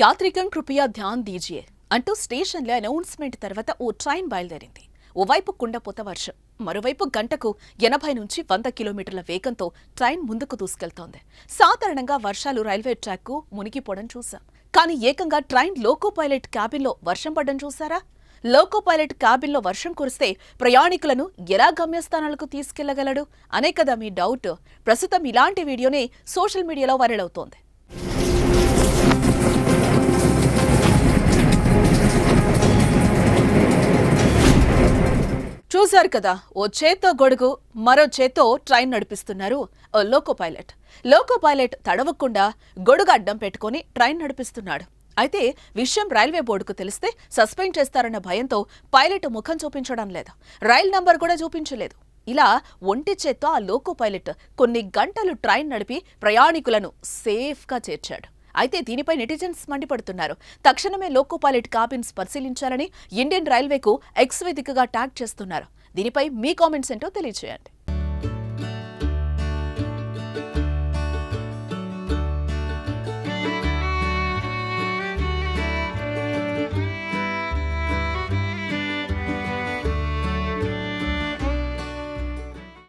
యాత్రికం కృపయా ధ్యాన్ దీజియే అంటూ స్టేషన్లో అనౌన్స్మెంట్ తర్వాత ఓ ట్రైన్ బయలుదేరింది. ఓవైపు కుండపోత వర్షం, మరోవైపు గంటకు 80 నుంచి 100 కిలోమీటర్ల వేగంతో ట్రైన్ ముందుకు దూసుకెళ్తోంది. సాధారణంగా వర్షాలు రైల్వే ట్రాక్కు మునిగిపోవడం చూసాం. కానీ ఏకంగా ట్రైన్ లోకో పైలట్ క్యాబిన్లో వర్షం పడడం చూసారా? లోకో పైలట్ క్యాబిన్లో వర్షం కురిస్తే ప్రయాణికులను ఎలా గమ్యస్థానాలకు తీసుకెళ్లగలడు అనే కదా మీ డౌట్. ప్రస్తుతం ఇలాంటి వీడియోనే సోషల్ మీడియాలో వైరల్ అవుతోంది. చూశారు కదా, ఓ చేత్తో గొడుగు, మరో చేత్తో ట్రైన్ నడిపిస్తున్నారు ఓ లోకో పైలట్. లోకో పైలట్ తడవకుండా గొడుగు అడ్డం పెట్టుకుని ట్రైన్ నడిపిస్తున్నాడు. అయితే విషయం రైల్వే బోర్డుకు తెలిస్తే సస్పెండ్ చేస్తారన్న భయంతో పైలట్ ముఖం చూపించడం లేదు, రైల్ నంబర్ కూడా చూపించలేదు. ఇలా ఒంటి చేత్తో ఆ లోకో పైలట్ కొన్ని గంటలు ట్రైన్ నడిపి ప్రయాణికులను సేఫ్గా చేర్చాడు. అయితే దీనిపై నెటిజన్స్ మండిపడుతున్నారు. తక్షణమే లోకో పైలట్ క్యాబిన్స్ పరిశీలించాలని ఇండియన్ రైల్వేకు ఎక్స్ వేదికగా ట్యాగ్ చేస్తున్నారు. దీనిపై మీ కామెంట్స్ ఏంటో తెలియజేయండి.